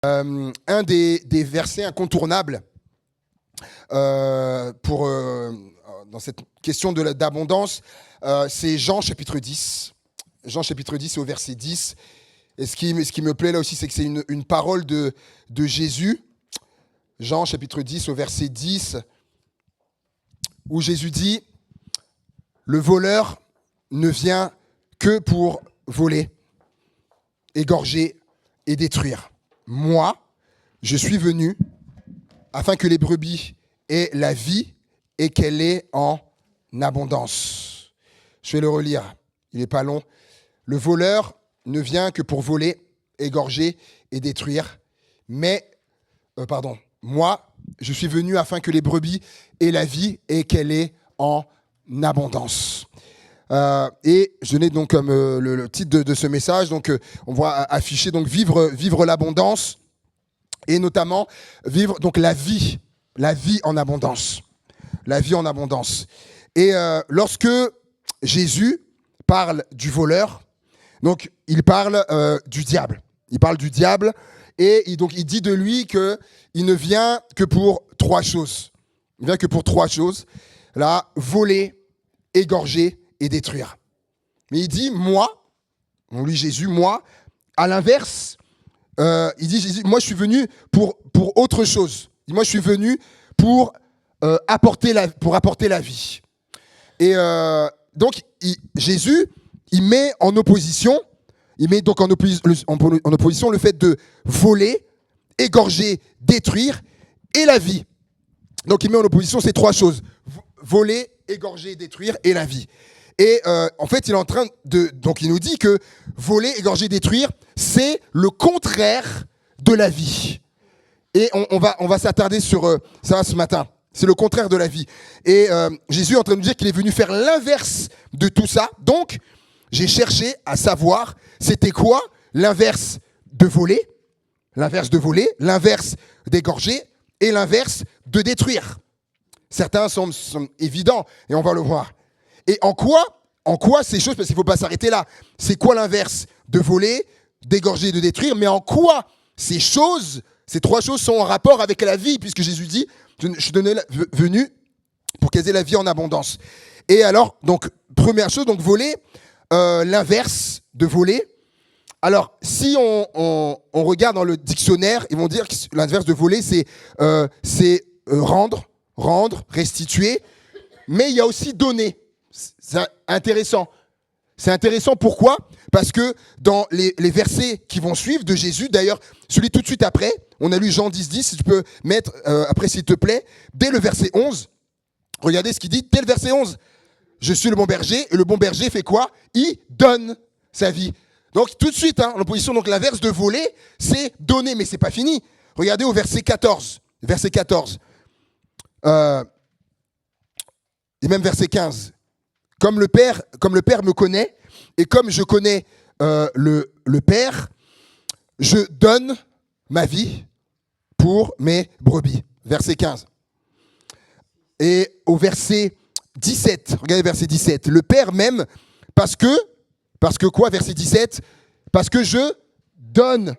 Un des versets incontournables dans cette question d'abondance, c'est Jean chapitre 10. Jean chapitre 10 au verset 10. Et ce qui me plaît là aussi, c'est que c'est une parole de Jésus. Jean chapitre 10 au verset 10, où Jésus dit « Le voleur ne vient que pour voler, égorger et détruire. Moi, je suis venu afin que les brebis aient la vie et qu'elle ait en abondance. » Je vais le relire, il n'est pas long. « Le voleur ne vient que pour voler, égorger et détruire. Moi, je suis venu afin que les brebis aient la vie et qu'elle ait en abondance. » Et je donnais donc comme le titre de ce message, donc on voit afficher donc vivre l'abondance et notamment vivre donc la vie en abondance, la vie en abondance. Et lorsque Jésus parle du voleur, donc il parle du diable. Il parle du diable et donc il dit de lui que il ne vient que pour trois choses. Il vient que pour trois choses. Là, voler, égorger et détruire. Mais il dit, moi, on lit Jésus, moi, à l'inverse, il dit, Jésus, moi je suis venu pour autre chose. Moi je suis venu pour apporter la vie. Et donc, Jésus, il met en opposition le fait de voler, égorger, détruire et la vie. Donc il met en opposition ces trois choses. Voler, égorger, détruire et la vie. Et en fait, il est en train donc il nous dit que voler, égorger, détruire, c'est le contraire de la vie. Et on va s'attarder sur ça ce matin. C'est le contraire de la vie. Et Jésus est en train de nous dire qu'il est venu faire l'inverse de tout ça. Donc, j'ai cherché à savoir c'était quoi l'inverse de voler, l'inverse d'égorger et l'inverse de détruire. Certains sont évidents et on va le voir. Et en quoi ces choses, parce qu'il ne faut pas s'arrêter là, c'est quoi l'inverse de voler, d'égorger, de détruire, mais en quoi ces trois choses sont en rapport avec la vie, puisque Jésus dit, je suis venu pour qu'elles aient la vie en abondance. Et alors, donc, première chose, donc voler, l'inverse de voler. Alors, si on regarde dans le dictionnaire, ils vont dire que l'inverse de voler, c'est rendre, restituer, mais il y a aussi donner. C'est intéressant. C'est intéressant, pourquoi ? Parce que dans les versets qui vont suivre de Jésus, d'ailleurs, celui tout de suite après, on a lu Jean 10, si tu peux mettre, après s'il te plaît, dès le verset 11, regardez ce qu'il dit, dès le verset 11, « Je suis le bon berger », et le bon berger fait quoi ? Il donne sa vie. Donc tout de suite, en opposition, donc l'inverse de voler, c'est donner, mais c'est pas fini. Regardez au verset 14, et même verset 15. Comme le Père me connaît, et comme je connais le Père, je donne ma vie pour mes brebis. Verset 15. Et au verset 17, regardez verset 17. Le Père m'aime parce que quoi, verset 17 ? Parce que je donne,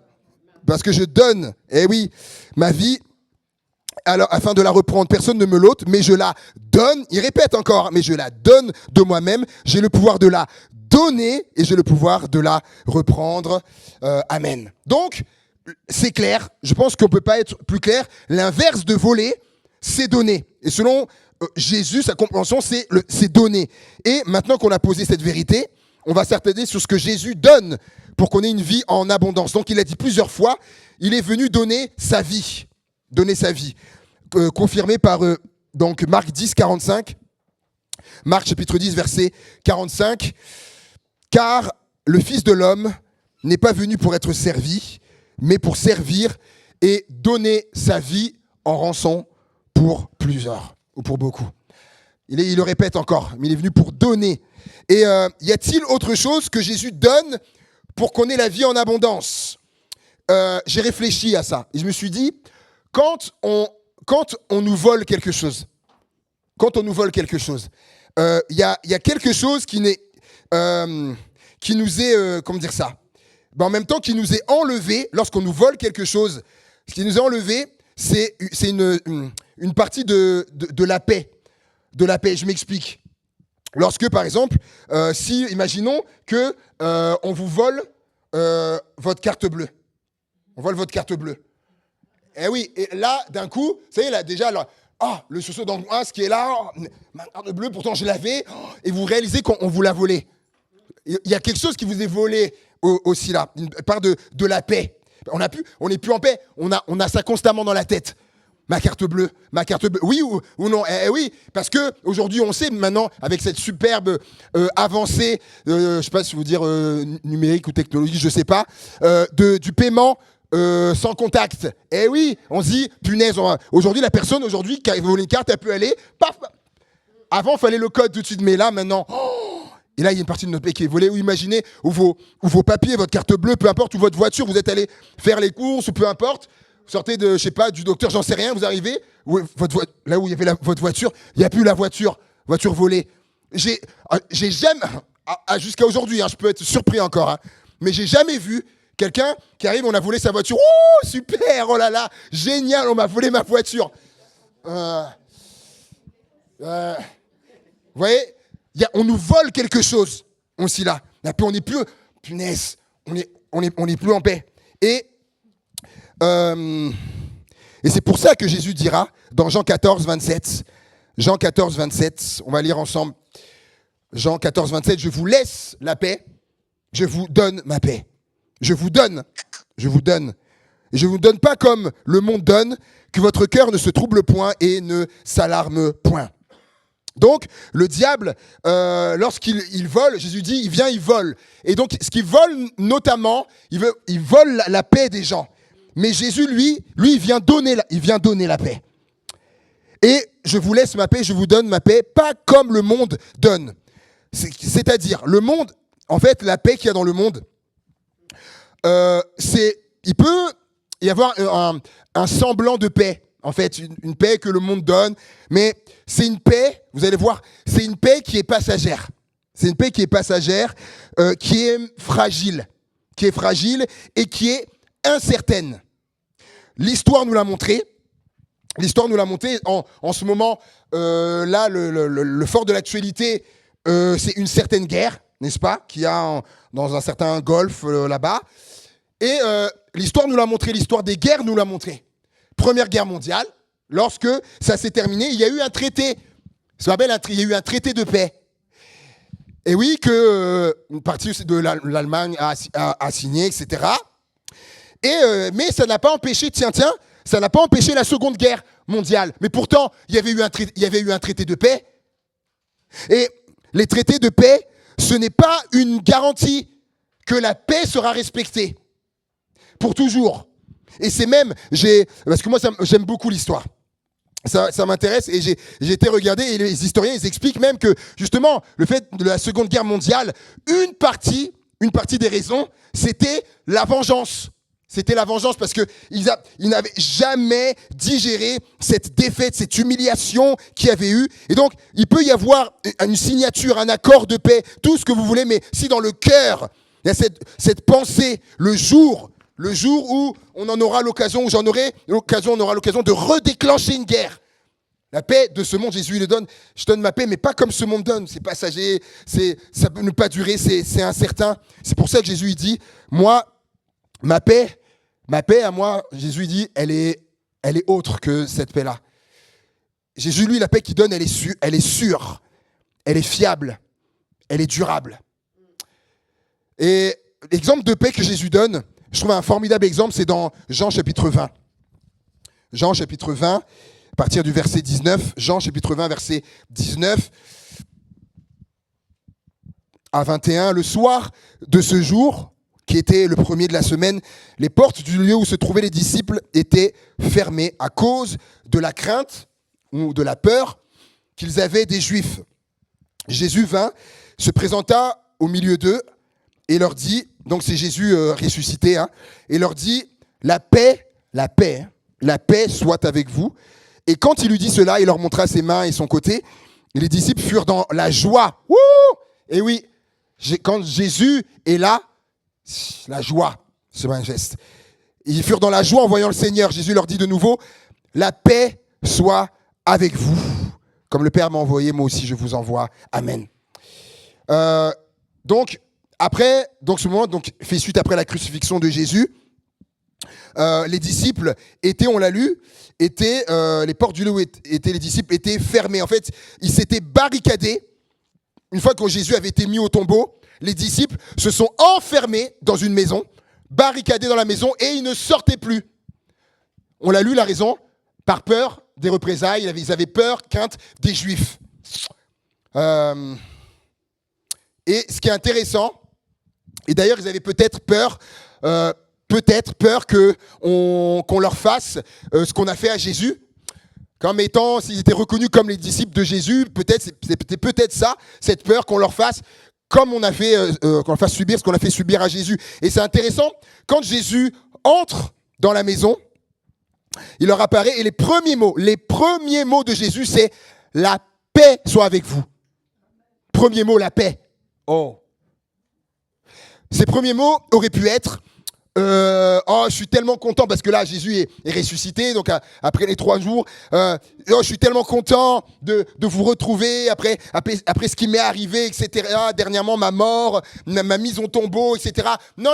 ma vie, alors, afin de la reprendre, personne ne me l'ôte, mais je la donne, il répète encore, mais je la donne de moi-même, j'ai le pouvoir de la donner et j'ai le pouvoir de la reprendre. Amen. Donc, c'est clair, je pense qu'on ne peut pas être plus clair, l'inverse de voler, c'est donner. Et selon Jésus, sa compréhension, c'est donner. Et maintenant qu'on a posé cette vérité, on va s'attarder sur ce que Jésus donne pour qu'on ait une vie en abondance. Donc, il a dit plusieurs fois, il est venu donner sa vie. Confirmé par donc Marc 10, 45. Marc chapitre 10, verset 45. « Car le Fils de l'homme n'est pas venu pour être servi, mais pour servir et donner sa vie en rançon pour plusieurs, ou pour beaucoup. » Il le répète encore, mais il est venu pour donner. Et y a-t-il autre chose que Jésus donne pour qu'on ait la vie en abondance ? J'ai réfléchi à ça. Et je me suis dit, quand on nous vole quelque chose, il y a quelque chose qui nous est, comment dire ça ? en même temps, qui nous est enlevé lorsqu'on nous vole quelque chose. Ce qui nous est enlevé, c'est une partie de la paix. De la paix, je m'explique. Lorsque, par exemple, imaginons que on vous vole votre carte bleue. On vole votre carte bleue. Eh oui, et là, d'un coup, vous savez, là, déjà, là, le sursaut d'angoisse qui est là, ma carte bleue, pourtant je l'avais, et vous réalisez qu'on vous l'a volée. Il y a quelque chose qui vous est volé aussi là, une part de la paix. On n'est plus en paix, on a ça constamment dans la tête. Ma carte bleue, oui ou non? Oui, parce que aujourd'hui on sait maintenant avec cette superbe avancée, je sais pas si vous dire numérique ou technologie, je sais pas, du paiement sans contact. Eh oui, on se dit punaise. Aujourd'hui la personne qui a volé une carte, elle peut aller, paf. Avant il fallait le code tout de suite, mais là maintenant. Et là, il y a une partie de notre paix qui est volée. Ou imaginez, ou vos papiers, votre carte bleue, peu importe, ou votre voiture, vous êtes allé faire les courses, ou peu importe. Vous sortez je sais pas, du docteur, j'en sais rien, vous arrivez, là où il y avait votre voiture, il n'y a plus la voiture volée. J'ai jamais, jusqu'à aujourd'hui, je peux être surpris encore, mais j'ai jamais vu quelqu'un qui arrive, on a volé sa voiture. Oh, super, oh là là, génial, on m'a volé ma voiture. Vous voyez, on nous vole quelque chose aussi là. La paix, on n'est plus, punaise, on est plus en paix. Et c'est pour ça que Jésus dira dans Jean 14, 27, on va lire ensemble. Jean 14, 27, je vous laisse la paix, je vous donne ma paix. Je vous donne. Et je ne vous donne pas comme le monde donne, que votre cœur ne se trouble point et ne s'alarme point. Donc, le diable, lorsqu'il vole, Jésus dit, il vient, il vole. Et donc, ce qu'il vole notamment, il vole la paix des gens. Mais Jésus, lui, il vient donner la paix. Et je vous laisse ma paix, je vous donne ma paix, pas comme le monde donne. C'est-à-dire, le monde, en fait, la paix qu'il y a dans le monde, il peut y avoir un semblant de paix. En fait, une paix que le monde donne, mais c'est une paix, vous allez voir, c'est une paix qui est passagère. C'est une paix qui est passagère, qui est fragile et qui est incertaine. L'histoire nous l'a montré. En ce moment, là, le fort de l'actualité, c'est une certaine guerre, n'est-ce pas, qu'il y a dans un certain golfe là-bas. Et l'histoire nous l'a montré, l'histoire des guerres nous l'a montré. Première guerre mondiale, lorsque ça s'est terminé, il y a eu un traité. Ça s'appelle il y a eu un traité de paix. Et oui, que une partie de l'Allemagne a signé, etc. Mais ça n'a pas empêché, ça n'a pas empêché la Seconde Guerre mondiale. Mais pourtant, il y avait eu un traité de paix. Et les traités de paix, ce n'est pas une garantie que la paix sera respectée pour toujours. Et c'est même, parce que moi j'aime beaucoup l'histoire. Ça m'intéresse et j'ai été regarder et les historiens ils expliquent même que justement le fait de la Seconde Guerre mondiale, une partie des raisons, c'était la vengeance. C'était la vengeance parce qu'ils n'avaient jamais digéré cette défaite, cette humiliation qu'il y avait eu. Et donc, il peut y avoir une signature, un accord de paix, tout ce que vous voulez, mais si dans le cœur, il y a cette pensée, le jour où on en aura l'occasion, où on aura l'occasion de redéclencher une guerre. La paix de ce monde, Jésus le donne. Je donne ma paix, mais pas comme ce monde donne. C'est passager, ça peut ne pas durer, c'est incertain. C'est pour ça que Jésus il dit, moi, ma paix à moi, Jésus il dit, elle est autre que cette paix-là. Jésus, lui, la paix qu'il donne, elle est sûre, elle est fiable, elle est durable. Et l'exemple de paix que Jésus donne, je trouve un formidable exemple, c'est dans Jean chapitre 20. Jean chapitre 20, à partir du verset 19. Jean chapitre 20, verset 19 à 21. Le soir de ce jour, qui était le premier de la semaine, les portes du lieu où se trouvaient les disciples étaient fermées à cause de la crainte ou de la peur qu'ils avaient des Juifs. Jésus vint, se présenta au milieu d'eux et leur dit, donc c'est Jésus ressuscité, et leur dit, la paix soit avec vous. Et quand il lui dit cela, il leur montra ses mains et son côté. Et les disciples furent dans la joie. Wouh! Et oui, quand Jésus est là, La joie, c'est un geste. Ils furent dans la joie en voyant le Seigneur. Jésus leur dit de nouveau, la paix soit avec vous. Comme le Père m'a envoyé, moi aussi je vous envoie. Amen. Donc ce moment fait suite après la crucifixion de Jésus. Les disciples étaient, on l'a lu, les portes du lieu étaient, les disciples étaient fermés. En fait, ils s'étaient barricadés. Une fois que Jésus avait été mis au tombeau, les disciples se sont enfermés dans une maison, barricadés dans la maison, et ils ne sortaient plus. On l'a lu, la raison, par peur des représailles. Ils avaient peur, crainte des Juifs. Et ce qui est intéressant, et d'ailleurs ils avaient peut-être peur qu'on leur fasse ce qu'on a fait à Jésus. Comme étant, s'ils étaient reconnus comme les disciples de Jésus, c'était peut-être ça, cette peur qu'on leur fasse, comme qu'on leur fasse subir ce qu'on a fait subir à Jésus. Et c'est intéressant, quand Jésus entre dans la maison, il leur apparaît, et les premiers mots de Jésus, c'est « La paix soit avec vous ». Premier mot, la paix. Oh. Ces premiers mots auraient pu être je suis tellement content parce que là Jésus est ressuscité, donc après les 3 jours, je suis tellement content de vous retrouver après ce qui m'est arrivé, etc. Dernièrement ma mort, ma mise au tombeau, etc. Non.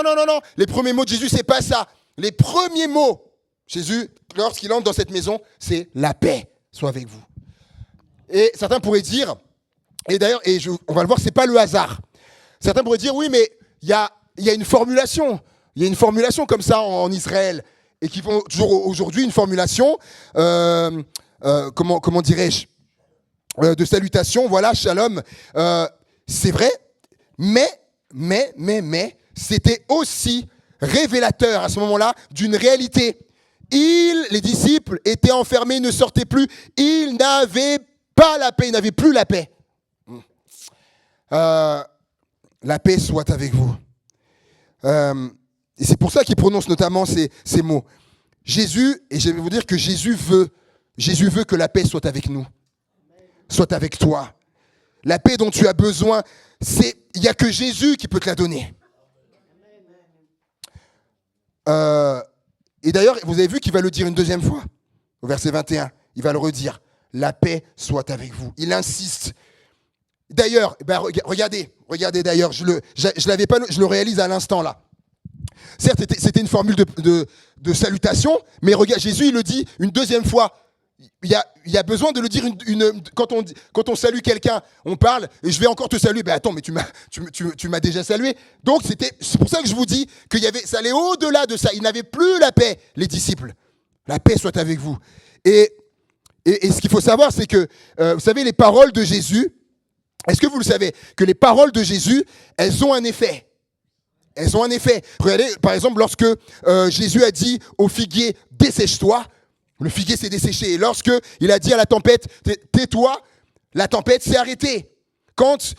Les premiers mots de Jésus, c'est pas ça. Les premiers mots, Jésus, lorsqu'il entre dans cette maison, c'est la paix soit avec vous. Et certains pourraient dire, et d'ailleurs, on va le voir, c'est pas le hasard. Certains pourraient dire, oui, mais il y a une formulation. Il y a une formulation comme ça en Israël, et qui font toujours aujourd'hui une formulation, comment dirais-je, de salutation, voilà, shalom. C'est vrai, mais, c'était aussi révélateur à ce moment-là d'une réalité. Les disciples étaient enfermés, ne sortaient plus, ils n'avaient pas la paix, ils n'avaient plus la paix. La paix soit avec vous. Et c'est pour ça qu'il prononce notamment ces mots. Jésus, et je vais vous dire que Jésus veut que la paix soit avec nous, soit avec toi. La paix dont tu as besoin, il n'y a que Jésus qui peut te la donner. Et d'ailleurs, vous avez vu qu'il va le dire une deuxième fois, au verset 21. Il va le redire. La paix soit avec vous. Il insiste. D'ailleurs, regardez d'ailleurs, je l'avais pas, je le réalise à l'instant là. Certes, c'était une formule de salutation, mais regarde, Jésus, il le dit une deuxième fois. Il y a besoin de le dire quand on salue quelqu'un, on parle, et je vais encore te saluer. Ben attends, mais tu m'as déjà salué. Donc c'est pour ça que je vous dis ça allait au-delà de ça. Ils n'avaient plus la paix, les disciples. La paix soit avec vous. Et ce qu'il faut savoir, c'est que, vous savez, les paroles de Jésus, est-ce que vous le savez, que les paroles de Jésus, elles ont un effet. Elles ont un effet. Regardez, par exemple, lorsque Jésus a dit au figuier, dessèche-toi, le figuier s'est desséché. Et lorsque il a dit à la tempête, tais-toi, la tempête s'est arrêtée. Quand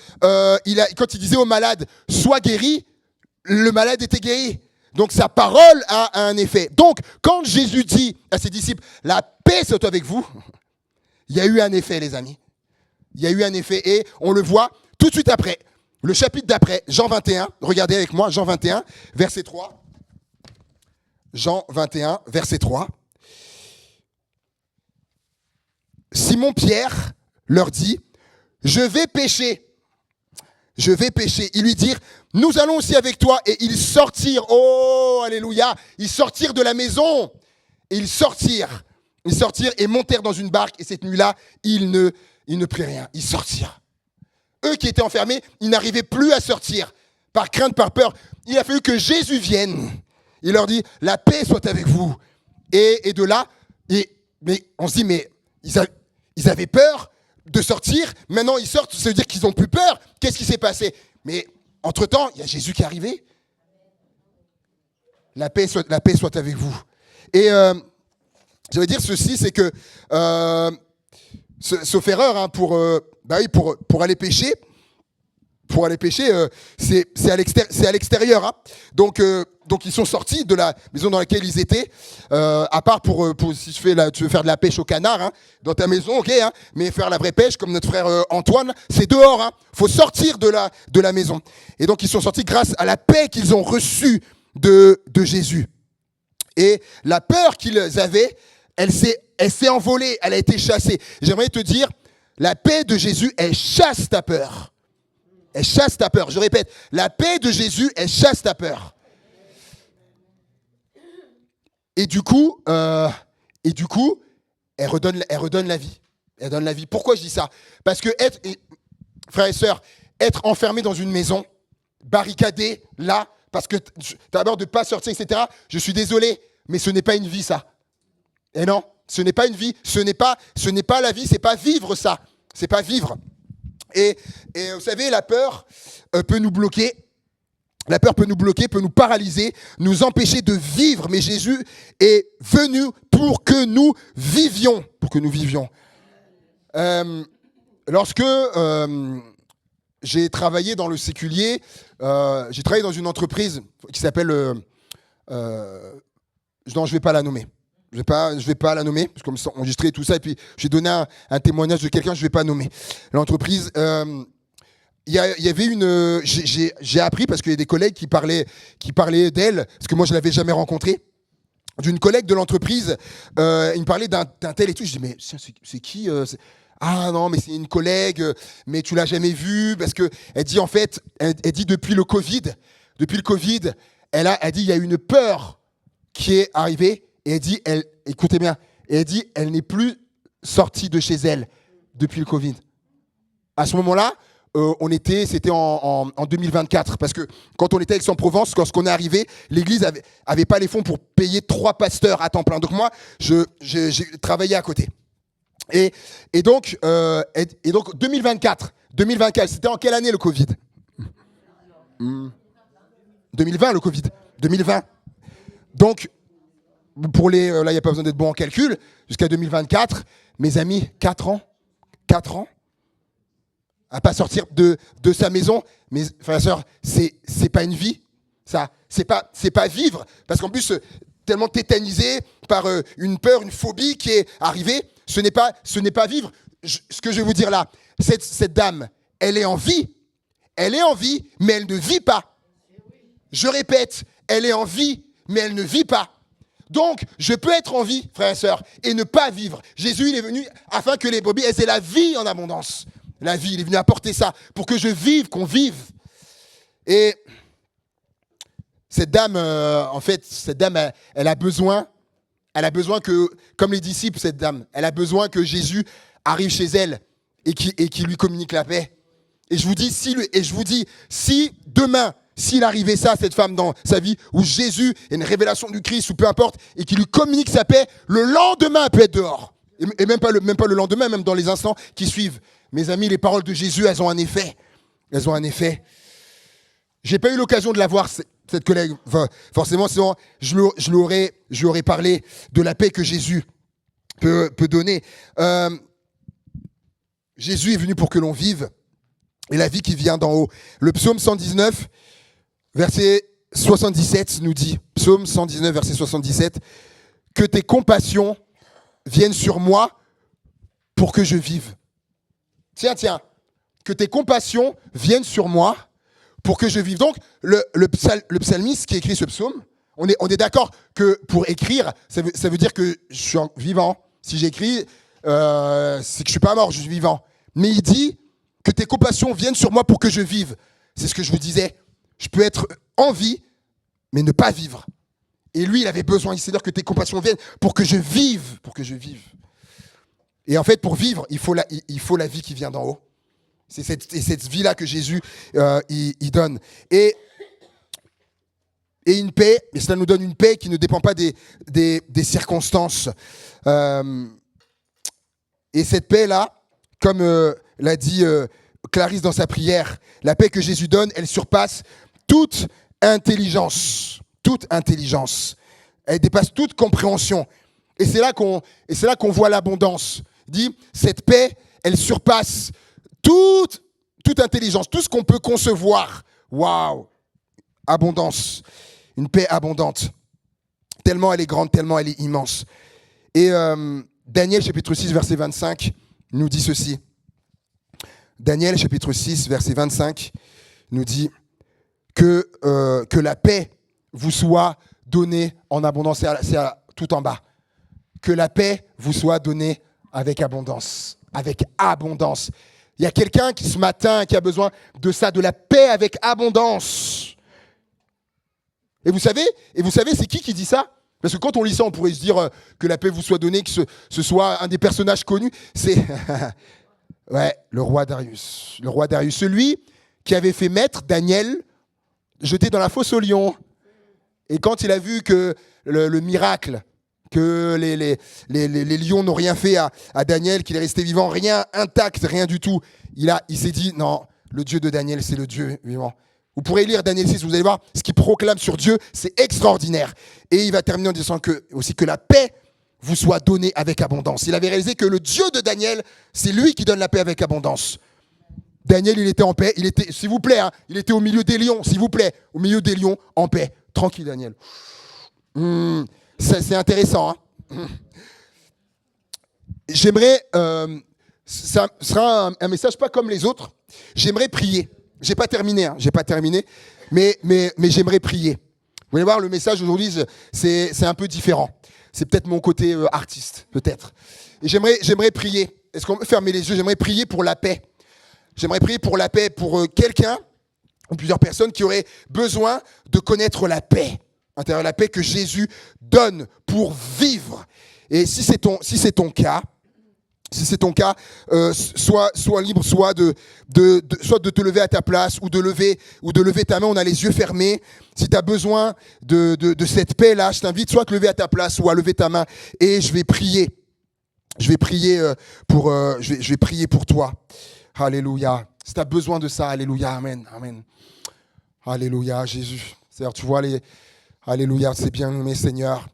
il disait au malade, sois guéri, le malade était guéri. Donc sa parole a un effet. Donc quand Jésus dit à ses disciples, la paix soit avec vous, il y a eu un effet, les amis. Il y a eu un effet, et on le voit tout de suite après. Le chapitre d'après, Jean 21, regardez avec moi, Jean 21, verset 3. Jean 21, verset 3. Simon-Pierre leur dit, je vais pécher. Ils lui dirent, nous allons aussi avec toi. Et ils sortirent, oh, alléluia, ils sortirent de la maison. Et ils sortirent et montèrent dans une barque. Et cette nuit-là, ils ne prirent rien. Ils sortirent. Eux qui étaient enfermés, ils n'arrivaient plus à sortir. Par crainte, par peur. Il a fallu que Jésus vienne. Il leur dit, la paix soit avec vous. Et de là, mais on se dit, mais ils avaient peur de sortir. Maintenant, ils sortent, ça veut dire qu'ils n'ont plus peur. Qu'est-ce qui s'est passé? Mais entre-temps, il y a Jésus qui est arrivé. La paix soit avec vous. Et je veux dire ceci, c'est que, sauf erreur, hein, pour aller pécher, pour aller pêcher, c'est à l'extérieur. Hein. Donc ils sont sortis de la maison dans laquelle ils étaient, à part pour si tu veux faire de la pêche au canard, hein, dans ta maison, ok, hein, mais faire la vraie pêche, comme notre frère Antoine, c'est dehors. Hein. Faut sortir de la maison. Et donc ils sont sortis grâce à la paix qu'ils ont reçue de Jésus. Et la peur qu'ils avaient, elle s'est envolée, elle a été chassée. J'aimerais te dire, la paix de Jésus, elle chasse ta peur. Elle chasse ta peur. Je répète, la paix de Jésus, elle chasse ta peur. Et du coup, elle redonne la vie. Elle donne la vie. Pourquoi je dis ça ? Parce que frères et sœurs, être enfermé dans une maison, barricadé là, parce que tu as peur de ne pas sortir, etc. Je suis désolé, mais ce n'est pas une vie, ça. Et non, ce n'est pas une vie. Ce n'est pas la vie. C'est pas vivre ça. C'est pas vivre. Et vous savez, la peur peut nous bloquer. La peur peut nous bloquer, peut nous paralyser, nous empêcher de vivre. Mais Jésus est venu pour que nous vivions. Pour que nous vivions. Lorsque j'ai travaillé dans le séculier, j'ai travaillé dans une entreprise qui s'appelle... non, je ne vais pas la nommer. Je vais pas la nommer, parce que comme ça, enregistré tout ça, et puis j'ai donné un témoignage de quelqu'un, je ne vais pas nommer. L'entreprise, il y avait une... J'ai appris, parce qu'il y a des collègues qui parlaient d'elle, parce que moi, je ne l'avais jamais rencontrée, d'une collègue de l'entreprise, il me parlait d'un tel et tout, je dis, mais c'est qui Ah non, mais c'est une collègue, mais tu l'as jamais vue, parce qu'elle dit, en fait, elle dit depuis le Covid, elle dit, il y a une peur qui est arrivée, et elle dit, écoutez bien, et elle dit, elle n'est plus sortie de chez elle depuis le Covid. À ce moment-là, c'était en 2024, parce que quand on était à Aix-en-Provence, lorsqu'on est arrivé, l'église avait pas les fonds pour payer 3 pasteurs à temps plein. Donc moi, j'ai travaillé à côté. Et donc 2024, c'était en quelle année le Covid ? 2020, le Covid. 2020. Donc, là, il n'y a pas besoin d'être bon en calcul. Jusqu'à 2024, mes amis, 4 ans. 4 ans à pas sortir de sa maison. Mes frères et sœurs, c'est pas une vie. Ça, c'est pas vivre. Parce qu'en plus, tellement tétanisé par une peur, une phobie qui est arrivée, ce n'est pas vivre. Ce que je vais vous dire là, cette dame, elle est en vie. Elle est en vie, mais elle ne vit pas. Je répète, elle est en vie, mais elle ne vit pas. Donc, je peux être en vie, frères et sœurs, et ne pas vivre. Jésus, il est venu afin que les brebis aient la vie en abondance. La vie, il est venu apporter ça pour que je vive, qu'on vive. Et cette dame, elle a besoin que, comme les disciples, cette dame, elle a besoin que Jésus arrive chez elle et qu'il lui communique la paix. Et je vous dis, si demain, s'il arrivait ça à cette femme dans sa vie, où Jésus est une révélation du Christ, ou peu importe, et qu'il lui communique sa paix, le lendemain, elle peut être dehors. Et même pas le lendemain, même dans les instants qui suivent. Mes amis, les paroles de Jésus, elles ont un effet. Elles ont un effet. J'ai pas eu l'occasion de la voir, cette collègue. Enfin, forcément, sinon, je lui aurais parlé de la paix que Jésus peut donner. Jésus est venu pour que l'on vive, et la vie qui vient d'en haut. Le psaume 119, verset 77 nous dit, psaume 119, verset 77, que tes compassions viennent sur moi pour que je vive. Tiens, que tes compassions viennent sur moi pour que je vive. Donc, le psalmiste qui écrit ce psaume, on est d'accord que pour écrire, ça veut dire que je suis vivant. Si j'écris, c'est que je ne suis pas mort, je suis vivant. Mais il dit que tes compassions viennent sur moi pour que je vive. C'est ce que je vous disais. Je peux être en vie, mais ne pas vivre. Et lui, il avait besoin, c'est-à-dire que tes compassions viennent pour que je vive. Et en fait, pour vivre, il faut la vie qui vient d'en haut. C'est cette vie-là que Jésus il donne. Et une paix, et cela nous donne une paix qui ne dépend pas des circonstances. Et cette paix-là, comme l'a dit Clarisse dans sa prière, la paix que Jésus donne, elle surpasse toute intelligence. Toute intelligence. Elle dépasse toute compréhension. Et c'est là qu'on voit l'abondance. Il dit, cette paix, elle surpasse toute toute intelligence, tout ce qu'on peut concevoir. Waouh! Abondance, une paix abondante. Tellement elle est grande, tellement elle est immense. Et Daniel, chapitre 6, verset 25, nous dit ceci. Daniel, chapitre 6, verset 25, nous dit que la paix vous soit donnée en abondance. C'est tout en bas. Que la paix vous soit donnée avec abondance. Avec abondance. Il y a quelqu'un qui, ce matin, qui a besoin de ça, de la paix avec abondance. Et vous savez, c'est qui dit ça? Parce que quand on lit ça, on pourrait se dire que la paix vous soit donnée, que ce soit un des personnages connus. C'est ouais, le roi Darius. Le roi Darius, celui qui avait fait mettre Daniel jeté dans la fosse aux lions. Et quand il a vu que le miracle, que les lions n'ont rien fait à Daniel, qu'il est resté vivant, rien intact, rien du tout, il s'est dit, non, le Dieu de Daniel, c'est le Dieu vivant. Vous pourrez lire Daniel 6, vous allez voir, ce qu'il proclame sur Dieu, c'est extraordinaire. Et il va terminer en disant aussi que la paix vous soit donnée avec abondance. Il avait réalisé que le Dieu de Daniel, c'est lui qui donne la paix avec abondance. Daniel, il était en paix, il était, s'il vous plaît, il était au milieu des lions, s'il vous plaît, au milieu des lions, en paix. Tranquille, Daniel. C'est intéressant. J'aimerais, ça sera un message pas comme les autres, j'aimerais prier. J'ai pas terminé, mais j'aimerais prier. Vous allez voir, le message aujourd'hui, c'est un peu différent. C'est peut-être mon côté artiste, peut-être. Et j'aimerais prier. Est-ce qu'on peut fermer les yeux? J'aimerais prier pour la paix. J'aimerais prier pour la paix, pour quelqu'un ou plusieurs personnes qui auraient besoin de connaître la paix. La paix que Jésus donne pour vivre. Et si c'est ton cas, sois libre, soit de te lever à ta place ou de lever ta main. On a les yeux fermés. Si tu as besoin de cette paix-là, je t'invite soit à te lever à ta place ou à lever ta main. Et je vais prier. Je vais prier pour toi. Alléluia. Si tu as besoin de ça, alléluia, amen, amen. Alléluia, Jésus. C'est-à-dire, tu vois, alléluia, c'est bien nommé, Seigneur.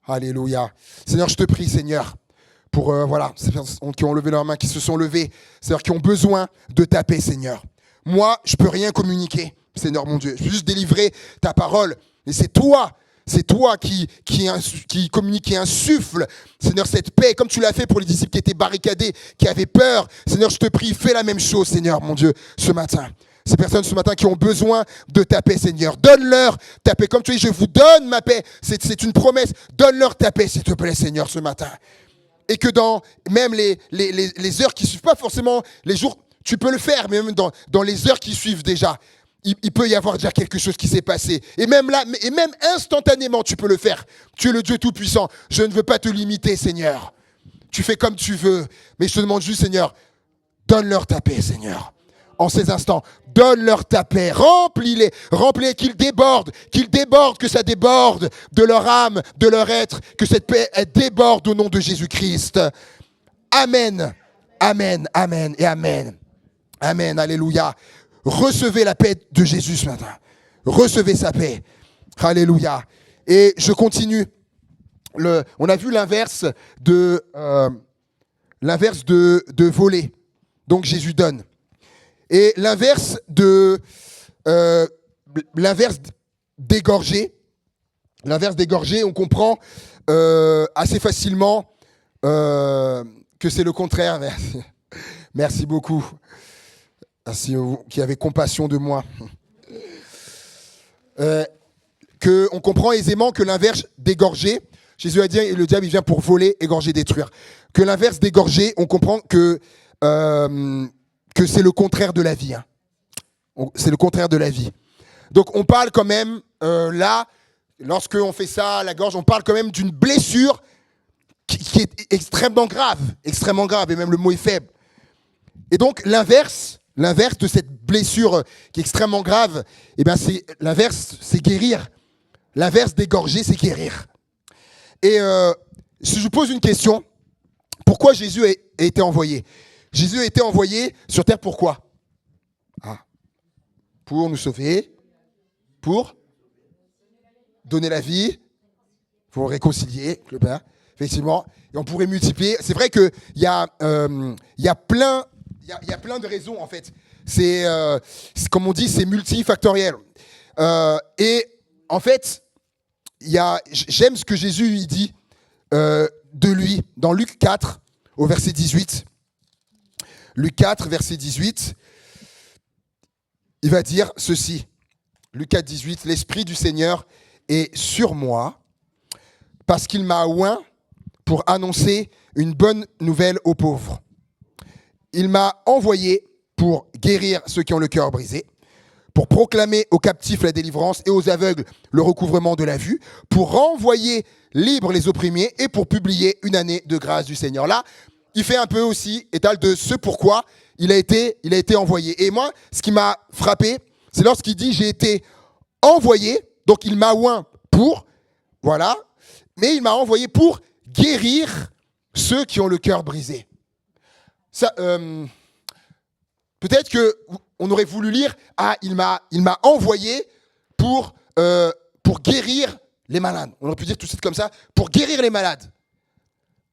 Alléluia. Seigneur, je te prie, Seigneur, pour, ces personnes qui ont levé leurs mains, qui se sont levées, c'est-à-dire qui ont besoin de ta paix, Seigneur. Moi, je ne peux rien communiquer, Seigneur mon Dieu. Je peux juste délivrer ta parole. Et c'est toi qui communique, qui insuffle, Seigneur, cette paix, comme tu l'as fait pour les disciples qui étaient barricadés, qui avaient peur. Seigneur, je te prie, fais la même chose, Seigneur, mon Dieu, ce matin. Ces personnes ce matin qui ont besoin de ta paix, Seigneur. Donne-leur ta paix. Comme tu dis, je vous donne ma paix. C'est une promesse. Donne-leur ta paix, s'il te plaît, Seigneur, ce matin. Et que dans même les heures qui suivent, pas forcément les jours, tu peux le faire, mais même dans les heures qui suivent déjà, il peut y avoir déjà quelque chose qui s'est passé. Et même là, et même instantanément, tu peux le faire. Tu es le Dieu Tout-Puissant. Je ne veux pas te limiter, Seigneur. Tu fais comme tu veux. Mais je te demande juste, Seigneur, donne-leur ta paix, Seigneur. En ces instants, donne-leur ta paix. Remplis-les, qu'ils débordent, que ça déborde de leur âme, de leur être, que cette paix, elle déborde au nom de Jésus-Christ. Amen, amen, amen et amen. Amen, alléluia. Recevez la paix de Jésus ce matin. Recevez sa paix. Alléluia. Et je continue. On a vu l'inverse de voler. Donc Jésus donne. Et l'inverse d'égorger, on comprend assez facilement que c'est le contraire. Merci, merci beaucoup. Merci qui avez compassion de moi. On comprend aisément que l'inverse d'égorger, Jésus a dit, et le diable il vient pour voler, égorger, détruire. Que l'inverse d'égorger, on comprend que c'est le contraire de la vie. C'est le contraire de la vie. Donc on parle quand même, là, lorsqu'on fait ça à la gorge, on parle quand même d'une blessure qui est extrêmement grave, et même le mot est faible. Et donc l'inverse de cette blessure qui est extrêmement grave, l'inverse, c'est guérir. L'inverse d'égorger, c'est guérir. Et si je vous pose une question, pourquoi Jésus a été envoyé ? Jésus a été envoyé sur terre pourquoi ? Pour nous sauver, pour donner la vie, pour réconcilier le Père, effectivement. Et on pourrait multiplier. C'est vrai qu'il y a plein de raisons, en fait. Comme on dit, c'est multifactoriel. Et en fait, j'aime ce que Jésus il dit de lui dans Luc 4, au verset 18. Luc 4, verset 18, il va dire ceci. Luc 4, 18, « L'Esprit du Seigneur est sur moi, parce qu'il m'a oint pour annoncer une bonne nouvelle aux pauvres. Il m'a envoyé pour guérir ceux qui ont le cœur brisé, pour proclamer aux captifs la délivrance et aux aveugles le recouvrement de la vue, pour renvoyer libres les opprimés et pour publier une année de grâce du Seigneur. » Là, il fait un peu aussi étal de ce pourquoi il a été envoyé. Et moi, ce qui m'a frappé, c'est lorsqu'il dit « j'ai été envoyé », donc il m'a oint pour, voilà, mais il m'a envoyé pour guérir ceux qui ont le cœur brisé. Ça, peut-être qu'on aurait voulu lire « ah, il m'a envoyé pour guérir les malades ». On aurait pu dire tout de suite comme ça, pour guérir les malades.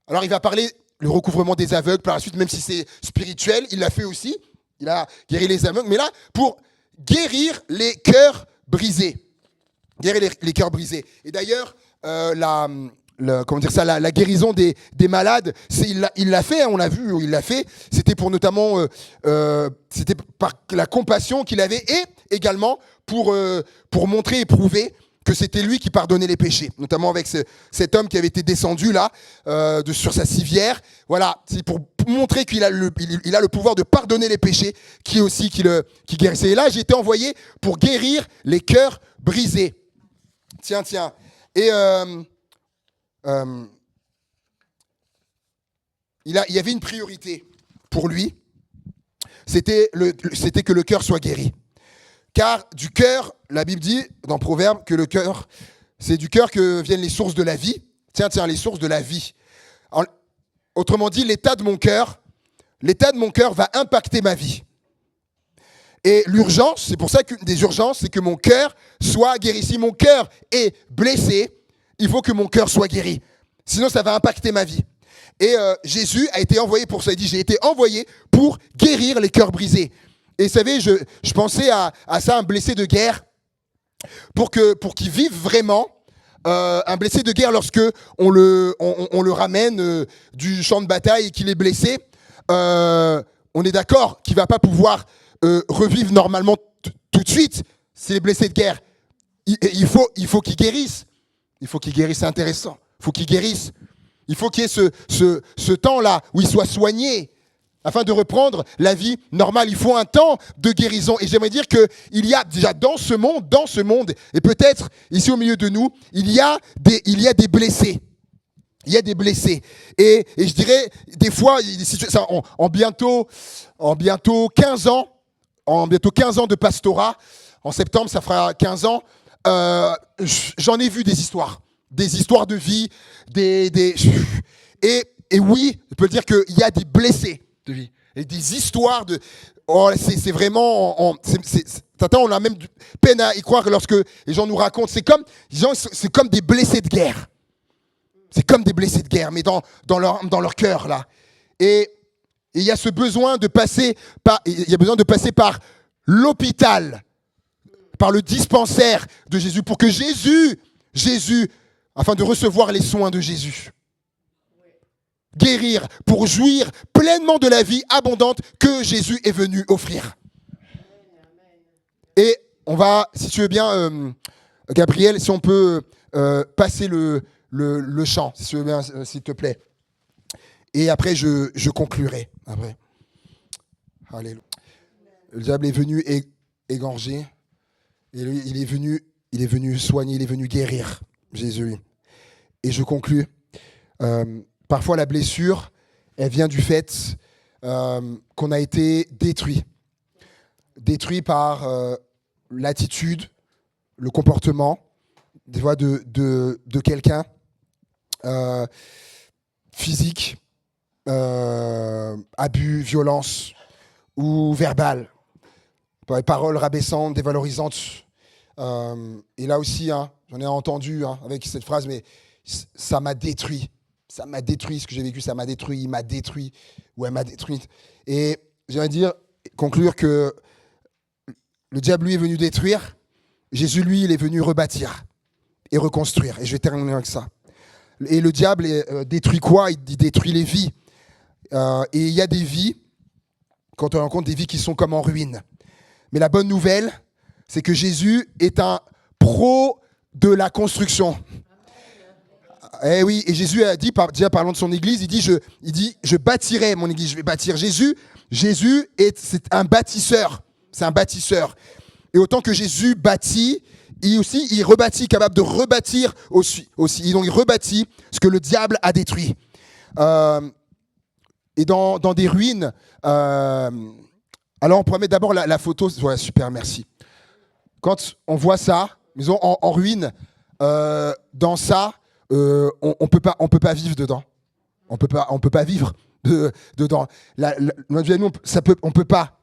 Alors il va parler le recouvrement des aveugles par la suite, même si c'est spirituel, il l'a fait aussi. Il a guéri les aveugles, mais là, pour guérir les cœurs brisés. Guérir les cœurs brisés. Et d'ailleurs, la guérison des malades, il l'a fait, hein, on l'a vu, il l'a fait. C'était pour notamment, c'était par la compassion qu'il avait et également pour montrer et prouver que c'était lui qui pardonnait les péchés, notamment avec cet homme qui avait été descendu là sur sa civière. Voilà, c'est pour montrer qu'il a le pouvoir de pardonner les péchés, qui guérissait. Et là, j'ai été envoyé pour guérir les cœurs brisés. Tiens. Et il y avait une priorité pour lui, c'était que le cœur soit guéri. Car du cœur, la Bible dit dans Proverbes que le cœur, c'est du cœur que viennent les sources de la vie. Tiens, les sources de la vie. Autrement dit, l'état de mon cœur va impacter ma vie. Et l'urgence, c'est pour ça qu'une des urgences, c'est que mon cœur soit guéri. Si mon cœur est blessé, il faut que mon cœur soit guéri. Sinon, ça va impacter ma vie. Et Jésus a été envoyé pour ça. Il dit, j'ai été envoyé pour guérir les cœurs brisés. Et vous savez, je pensais à ça, un blessé de guerre, pour qu'il vive vraiment. Un blessé de guerre, lorsque on le ramène du champ de bataille et qu'il est blessé, on est d'accord qu'il ne va pas pouvoir revivre normalement tout de suite. C'est les blessés de guerre. Il faut qu'il guérisse. Il faut qu'il guérisse, c'est intéressant. Il faut qu'il guérisse. Il faut qu'il y ait ce temps-là où il soit soigné. Afin de reprendre la vie normale, il faut un temps de guérison. Et j'aimerais dire qu'il y a déjà dans ce monde, et peut-être ici au milieu de nous, il y a des blessés. Il y a des blessés. Et je dirais, des fois, en bientôt 15 ans, de pastorat, en septembre, ça fera 15 ans, j'en ai vu des histoires de vie, et oui, je peux dire qu'il y a des blessés de vie. Et des histoires de... Oh, c'est vraiment... on a même peine à y croire lorsque les gens nous racontent. C'est comme des blessés de guerre. C'est comme des blessés de guerre, mais dans leur cœur, là. Et il y a ce besoin de passer par l'hôpital, par le dispensaire de Jésus, pour que Jésus, afin de recevoir les soins de Jésus. Guérir, pour jouir pleinement de la vie abondante que Jésus est venu offrir. Et on va, si tu veux bien, Gabriel, si on peut passer le chant, si tu veux bien, s'il te plaît. Et après, je conclurai. Après. Alléluia. Le diable est venu égorger. Et lui, il est venu soigner, il est venu guérir, Jésus. Et je conclus. Parfois, la blessure, elle vient du fait qu'on a été détruit. Détruit par l'attitude, le comportement, des fois de quelqu'un, physique, abus, violence ou verbal, par les paroles rabaissantes, dévalorisantes. Et là aussi, j'en ai entendu avec cette phrase, mais ça m'a détruit. Ce que j'ai vécu, ça m'a détruit, il m'a détruit, ou elle m'a détruite. Et j'aimerais dire, conclure que le diable, lui, est venu détruire. Jésus, lui, il est venu rebâtir et reconstruire. Et je vais terminer avec ça. Et le diable détruit quoi? Il détruit les vies. Et il y a des vies, quand on rencontre des vies qui sont comme en ruine. Mais la bonne nouvelle, c'est que Jésus est un pro de la construction. Eh oui, et Jésus a dit, déjà parlant de son église, il dit, je bâtirai mon église, je vais bâtir. Jésus c'est un bâtisseur. C'est un bâtisseur. Et autant que Jésus bâtit, il rebâtit, capable de rebâtir aussi. Donc il rebâtit ce que le diable a détruit. Et dans des ruines, alors on pourrait mettre d'abord la photo. Voilà, super, merci. Quand on voit ça, maison en ruine, dans ça, on peut pas vivre dedans. On peut pas vivre dedans. Notre vie à nous, on peut pas.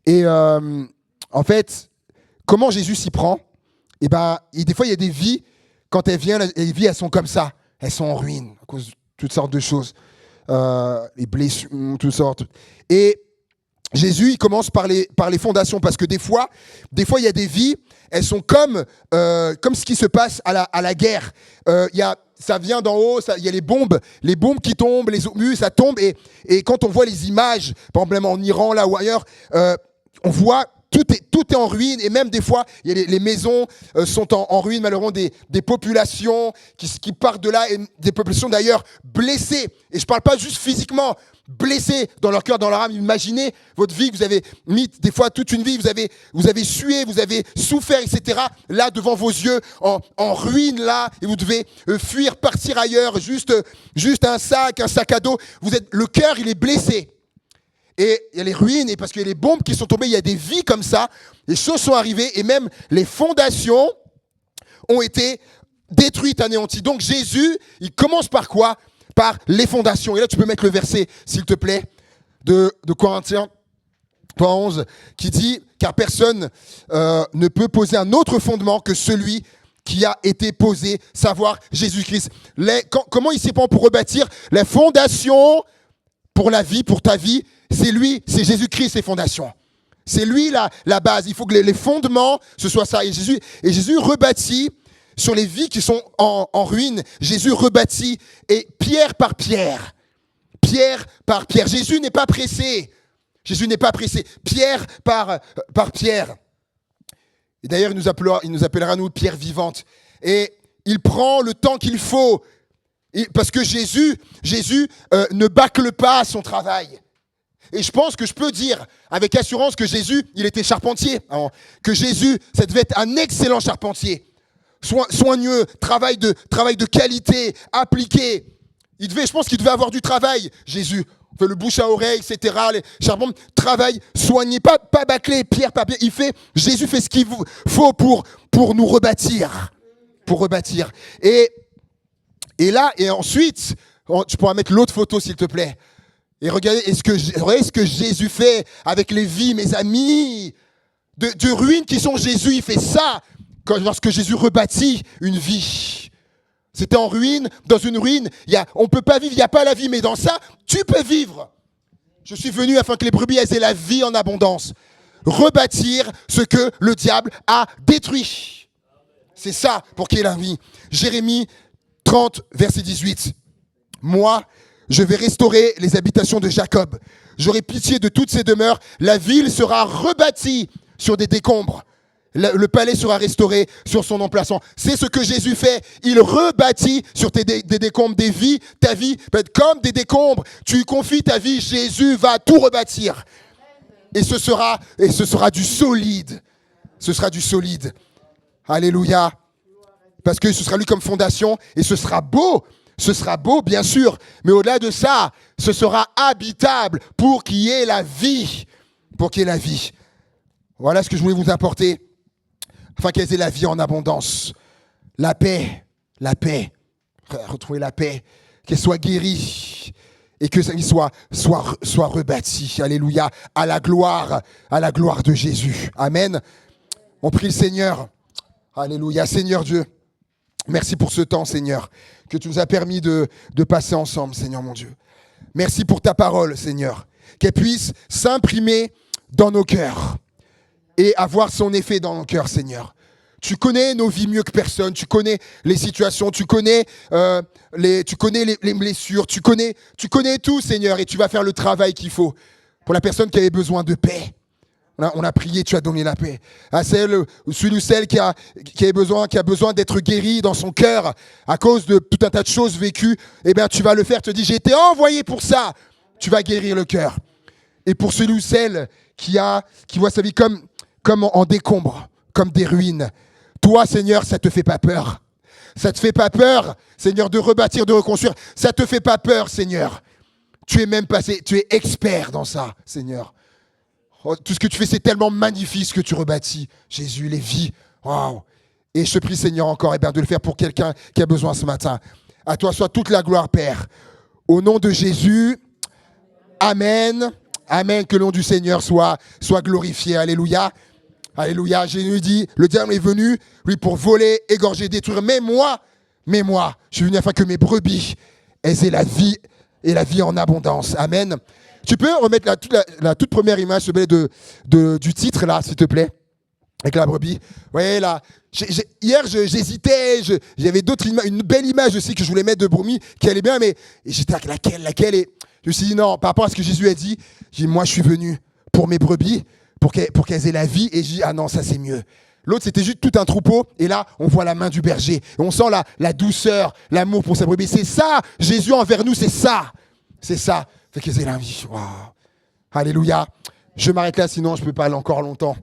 Et en fait, comment Jésus s'y prend? Et des fois il y a des vies, quand elles viennent, les vies elles sont comme ça, elles sont en ruine à cause de toutes sortes de choses, les blessures, toutes sortes. Et Jésus, il commence par les fondations, parce que des fois, il y a des vies, elles sont comme ce qui se passe à la guerre. Ça vient d'en haut, il y a les bombes qui tombent, les obus, ça tombe. Et quand on voit les images, par exemple en Iran là ou ailleurs, on voit tout est en ruine. Et même des fois, il y a les maisons sont en ruine, malheureusement des populations qui partent de là, et des populations d'ailleurs blessées. Et je ne parle pas juste physiquement, blessés dans leur cœur, dans leur âme. Imaginez votre vie que vous avez mis des fois toute une vie, vous avez sué, vous avez souffert, etc. Là devant vos yeux, en ruine là, et vous devez fuir, partir ailleurs, juste un sac à dos. Le cœur, il est blessé. Et il y a les ruines, et parce qu'il y a les bombes qui sont tombées, il y a des vies comme ça, les choses sont arrivées, et même les fondations ont été détruites, anéanties. Donc Jésus, il commence par quoi? Par les fondations. Et là, tu peux mettre le verset, s'il te plaît, de Corinthiens 11, qui dit « Car personne ne peut poser un autre fondement que celui qui a été posé, savoir Jésus-Christ. » Comment il s'y prend pour rebâtir? Les fondations pour la vie, pour ta vie, c'est lui, c'est Jésus-Christ, les fondations. C'est lui la base. Il faut que les fondements, ce soit ça. Et Jésus rebâtit sur les vies qui sont en ruine. Jésus rebâtit, et pierre par pierre. Jésus n'est pas pressé. Pierre par pierre. Et d'ailleurs, il nous appellera, nous, pierre vivante. Et il prend le temps qu'il faut. Parce que Jésus ne bâcle pas son travail. Et je pense que je peux dire avec assurance que Jésus, il était charpentier. Que Jésus, ça devait être un excellent charpentier. Soigneux, travail de qualité, appliqué. Je pense qu'il devait avoir du travail, Jésus. On fait le bouche à oreille, etc. Les charpentiers, travail soigné, pas bâclé, pierre par pierre. Jésus fait ce qu'il faut pour nous rebâtir. Pour rebâtir. Et ensuite, tu pourras mettre l'autre photo, s'il te plaît. Et regardez ce que Jésus fait avec les vies, mes amis. De ruines qui sont Jésus, il fait ça. Lorsque Jésus rebâtit une vie. C'était en ruine, dans une ruine, on ne peut pas vivre, il n'y a pas la vie, mais dans ça, tu peux vivre. Je suis venu afin que les brebis aient la vie en abondance. Rebâtir ce que le diable a détruit. C'est ça pour qu'il y ait la vie. Jérémie 30, verset 18. Moi, je vais restaurer les habitations de Jacob. J'aurai pitié de toutes ses demeures. La ville sera rebâtie sur des décombres. Le palais sera restauré sur son emplacement. C'est ce que Jésus fait. Il rebâtit sur des décombres des vies. Ta vie peut être comme des décombres. Tu confies ta vie, Jésus va tout rebâtir. Et ce sera du solide. Ce sera du solide. Alléluia. Parce que ce sera lui comme fondation et ce sera beau. Ce sera beau, bien sûr. Mais au-delà de ça, ce sera habitable pour qu'il y ait la vie. Pour qu'il y ait la vie. Voilà ce que je voulais vous apporter. Afin qu'elle ait la vie en abondance. La paix. Retrouver la paix. Qu'elle soit guérie. Et que ça soit rebâti. Alléluia. À la gloire de Jésus. Amen. On prie le Seigneur. Alléluia. Seigneur Dieu. Merci pour ce temps, Seigneur, que tu nous as permis de passer ensemble, Seigneur mon Dieu. Merci pour ta parole, Seigneur. Qu'elle puisse s'imprimer dans nos cœurs et avoir son effet dans nos cœurs, Seigneur. Tu connais nos vies mieux que personne. Tu connais les situations, tu connais les blessures, tu connais tout, Seigneur, et tu vas faire le travail qu'il faut pour la personne qui avait besoin de paix. On a prié, tu as donné la paix. À celui ou celle qui a besoin d'être guéri dans son cœur à cause de tout un tas de choses vécues, eh bien, tu vas le faire. Tu te dis, j'ai été envoyé pour ça. Tu vas guérir le cœur. Et pour celui ou celle qui voit sa vie comme en décombre, comme des ruines, toi, Seigneur, ça te fait pas peur. Ça te fait pas peur, Seigneur, de rebâtir, de reconstruire. Ça te fait pas peur, Seigneur. Tu es expert dans ça, Seigneur. Oh, tout ce que tu fais, c'est tellement magnifique ce que tu rebâtis. Jésus, les vies. Wow. Et je te prie, Seigneur, encore de le faire pour quelqu'un qui a besoin ce matin. À toi soit toute la gloire, Père. Au nom de Jésus, Amen. Amen. Que le nom du Seigneur soit glorifié. Alléluia. Alléluia. Jésus dit, le diable est venu, lui, pour voler, égorger, détruire. Mais moi, je suis venu afin que mes brebis aient la vie et la vie en abondance. Amen. Tu peux remettre la toute première image s'il te plaît, du titre, là, s'il te plaît, avec la brebis. Ouais, là. Hier, j'hésitais. J'avais d'autres images, une belle image aussi que je voulais mettre de brebis qui allait bien, mais j'étais avec laquelle. Et je me suis dit, non, par rapport à ce que Jésus a dit, moi, je suis venu pour mes brebis, pour qu'elles aient la vie. Et j'ai dit, ah non, ça, c'est mieux. L'autre, c'était juste tout un troupeau. Et là, on voit la main du berger. Et on sent la douceur, l'amour pour sa brebis. C'est ça, Jésus envers nous, c'est ça. C'est ça. Fait qu'elles aient la vie. Wow. Alléluia. Je m'arrête là, sinon je ne peux pas aller encore longtemps.